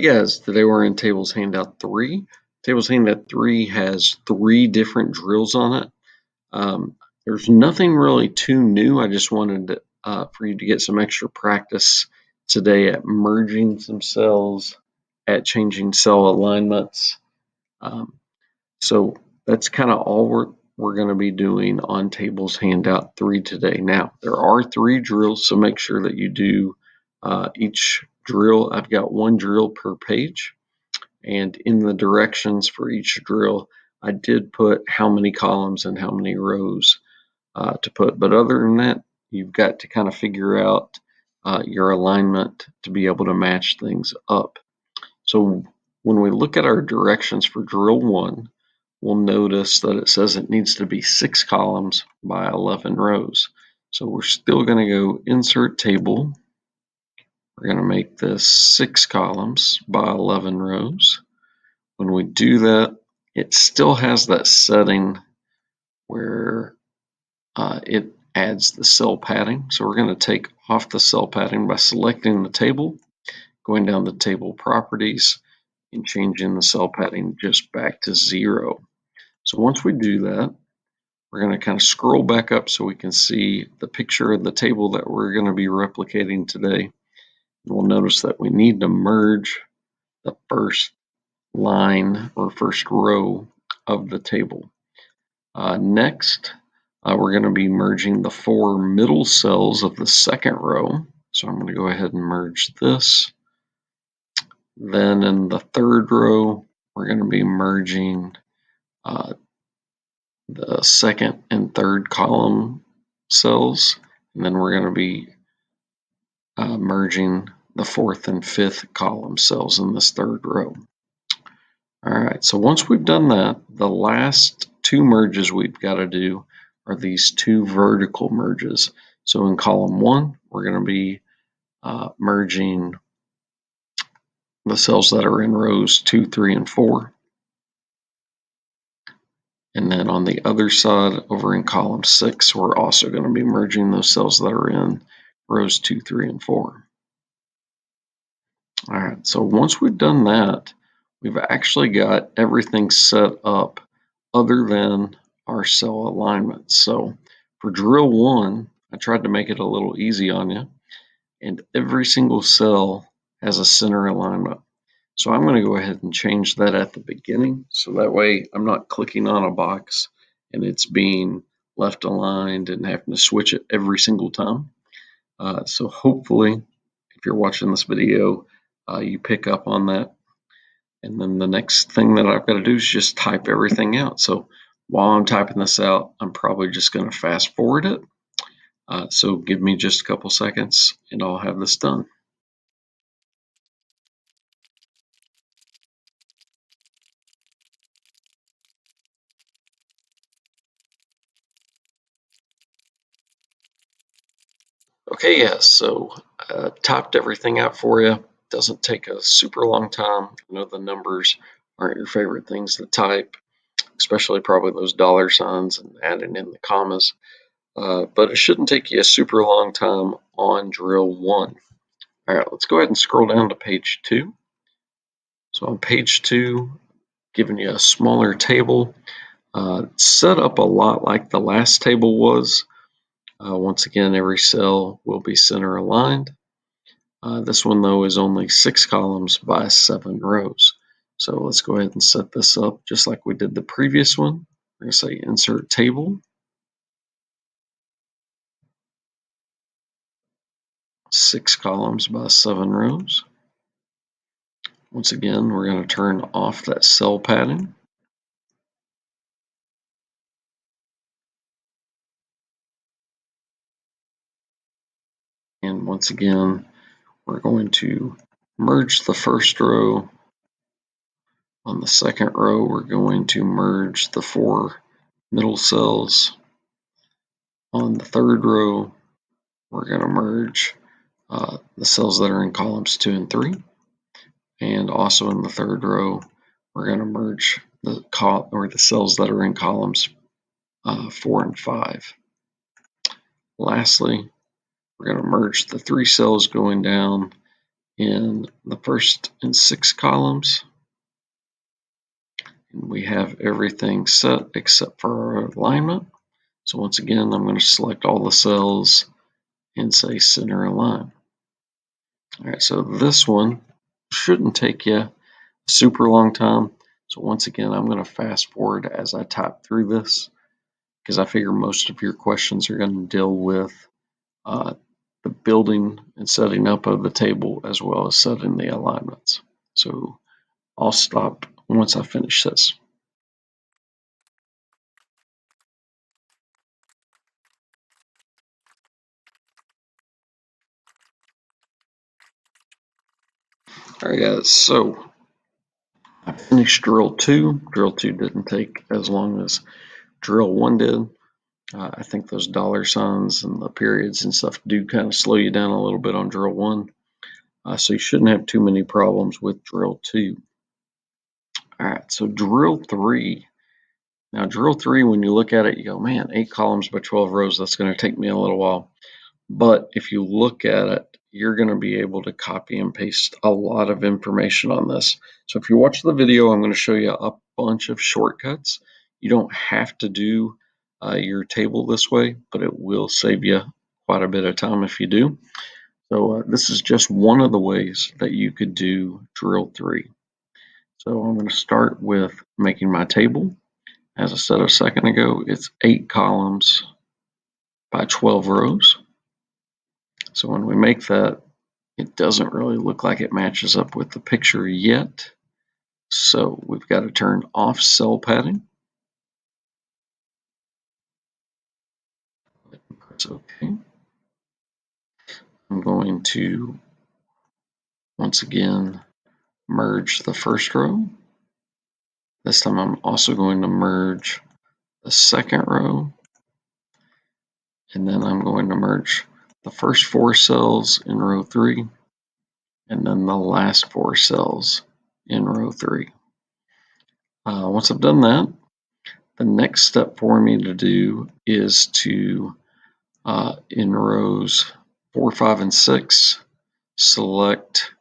Yes, today we're in Tables Handout 3. Tables Handout 3 has 3 different drills on it. There's nothing really too new. I just wanted for you to get some extra practice today at merging some cells, at changing cell alignments. So that's kind of all we're going to be doing on Tables Handout 3 today. Now, there are 3 drills, so make sure that you do each drill. I've got 1 drill per page. And in the directions for each drill, I did put how many columns and how many rows to put. But other than that, you've got to kind of figure out your alignment to be able to match things up. So when we look at our directions for drill 1, we'll notice that it says it needs to be 6 columns by 11 rows. So we're still going to go Insert Table. We're going to make this 6 columns by 11 rows. When we do that, it still has that setting where it adds the cell padding. So we're going to take off the cell padding by selecting the table, going down to Table Properties, and changing the cell padding just back to 0. So once we do that, we're going to kind of scroll back up so we can see the picture of the table that we're going to be replicating today. And we'll notice that we need to merge the first line or first row of the table. Next, we're going to be merging the 4 middle cells of the second row. So I'm going to go ahead and merge this. Then in the third row, we're going to be merging the second and third column cells. And then we're going to be merging the fourth and fifth column cells in this third row. All right, so once we've done that, the last 2 merges we've got to do are these 2 vertical merges. So in column 1, we're going to be merging the cells that are in rows 2, 3, and 4. And then on the other side, over in column 6, we're also going to be merging those cells that are in rows 2, 3, and 4. All right, so once we've done that, we've actually got everything set up other than our cell alignments. So for drill 1, I tried to make it a little easy on you, and every single cell has a center alignment. So I'm going to go ahead and change that at the beginning, so that way I'm not clicking on a box and it's being left aligned and having to switch it every single time. So hopefully, if you're watching this video, you pick up on that. And then the next thing that I've got to do is just type everything out. So while I'm typing this out, I'm probably just going to fast forward it. So give me just a couple seconds and I'll have this done. Okay, yeah, so typed everything out for you. Doesn't take a super long time. I know the numbers aren't your favorite things to type, especially probably those dollar signs and adding in the commas. But it shouldn't take you a super long time on drill 1. All right, let's go ahead and scroll down to page 2. So on page 2, giving you a smaller table, set up a lot like the last table was. Once again, every cell will be center aligned. This one, though, is only 6 columns by 7 rows. So let's go ahead and set this up just like we did the previous one. We're going to say Insert Table. 6 columns by 7 rows. Once again, we're going to turn off that cell padding. And once again, we're going to merge the first row. On the second row, we're going to merge the 4 middle cells. On the third row, we're going to merge the cells that are in columns 2 and 3. And also in the third row, we're going to merge the cells that are in columns 4 and 5. Lastly, we're going to merge the 3 cells going down in the first and 6 columns. And we have everything set except for our alignment. So once again, I'm going to select all the cells and say center align. All right, so this one shouldn't take you a super long time. So once again, I'm going to fast forward as I type through this because I figure most of your questions are going to deal with the building and setting up of the table as well as setting the alignments. So I'll stop once I finish this. All right, guys, so I finished drill 2. Drill 2 didn't take as long as drill 1 did. I think those dollar signs and the periods and stuff do kind of slow you down a little bit on drill 1. So you shouldn't have too many problems with drill 2. All right, so drill 3. Now, drill 3, when you look at it, you go, man, 8 columns by 12 rows, that's going to take me a little while. But if you look at it, you're going to be able to copy and paste a lot of information on this. So if you watch the video, I'm going to show you a bunch of shortcuts. You don't have to do your table this way, but it will save you quite a bit of time if you do. So this is just one of the ways that you could do drill 3. So I'm going to start with making my table. As I said a second ago, it's 8 columns by 12 rows. So when we make that, it doesn't really look like it matches up with the picture yet. So we've got to turn off cell padding. Press OK. I'm going to, once again, merge the first row. This time I'm also going to merge the second row. And then I'm going to merge the first 4 cells in row 3. And then the last 4 cells in row 3. Once I've done that, the next step for me to do is to, in rows 4, 5, and 6, select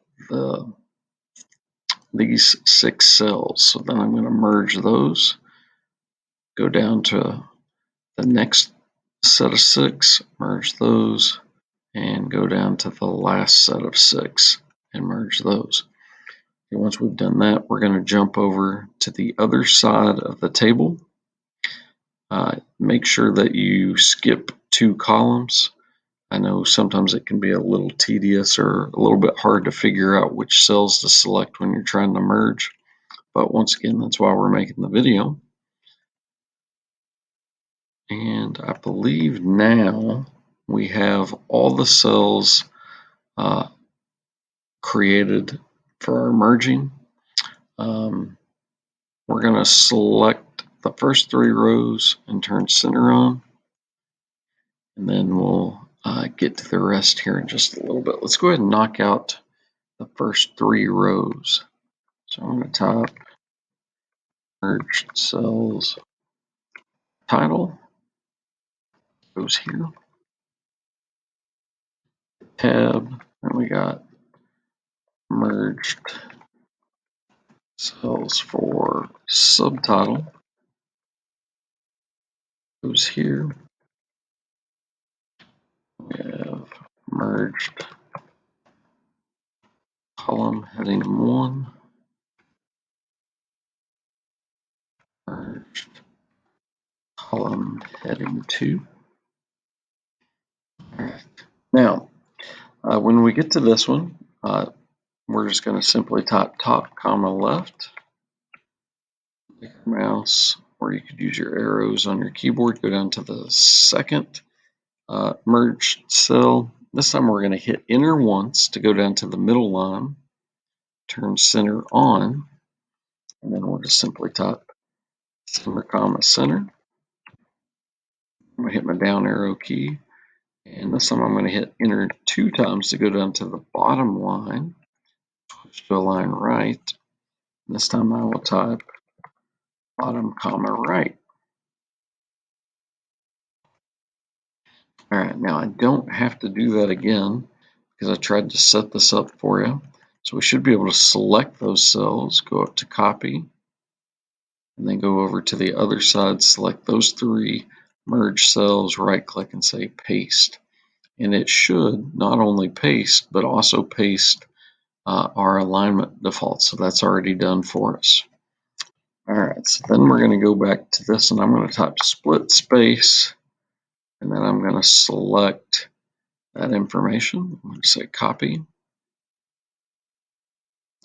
these 6 cells. So then I'm going to merge those, go down to the next set of 6, merge those, and go down to the last set of 6 and merge those. And once we've done that, we're going to jump over to the other side of the table. Make sure that you skip 2 columns. I know sometimes it can be a little tedious or a little bit hard to figure out which cells to select when you're trying to merge. But once again, that's why we're making the video. And I believe now we have all the cells created for our merging. We're going to select the first 3 rows and turn center on. And then we'll get to the rest here in just a little bit. Let's go ahead and knock out the first 3 rows. So I'm going to type merge cells title, goes here, tab, and we got merged cells for subtitle, goes here. We have merged column heading 1, merged column heading 2. All right. Now, when we get to this one, we're just going to simply type top, comma, left. Click your mouse, or you could use your arrows on your keyboard. Go down to the second merged cell. This time we're going to hit enter once to go down to the middle line, turn center on, and then we'll just simply type center, comma, center. I'm going to hit my down arrow key, and this time I'm going to hit enter 2 times to go down to the bottom line, switch to align right. And this time I will type bottom, comma, right. All right, now I don't have to do that again because I tried to set this up for you. So we should be able to select those cells, go up to copy, and then go over to the other side, select those three, merge cells, right click and say paste. And it should not only paste, but also paste our alignment default. So that's already done for us. All right, so then we're going to go back to this and I'm going to type split space, and then I'm going to select that information. I'm going to say copy.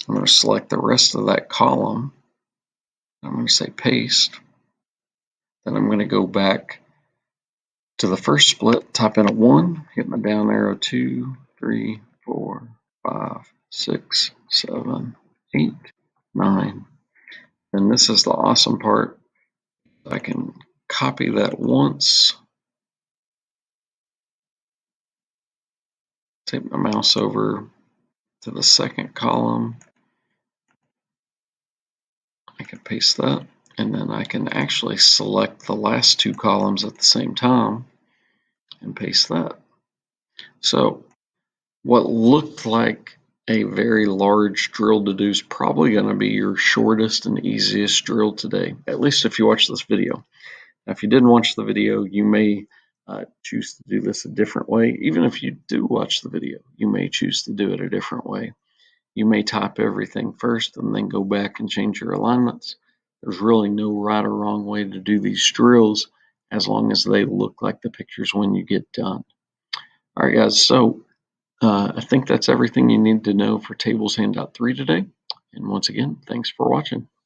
I'm going to select the rest of that column. I'm going to say paste. Then I'm going to go back to the first split, type in a 1, hit my down arrow, 2, 3, 4, 5, 6, 7, 8, 9. And this is the awesome part. I can copy that once, take my mouse over to the second column, I can paste that, and then I can actually select the last two columns at the same time and paste that. So what looked like a very large drill to do is probably going to be your shortest and easiest drill today, at least if you watch this video. Now, if you didn't watch the video, you may choose to do this a different way. Even if you do watch the video, you may choose to do it a different way. You may type everything first and then go back and change your alignments. There's really no right or wrong way to do these drills as long as they look like the pictures when you get done. All right, guys, so I think that's everything you need to know for Tables Handout 3 today. And once again, thanks for watching.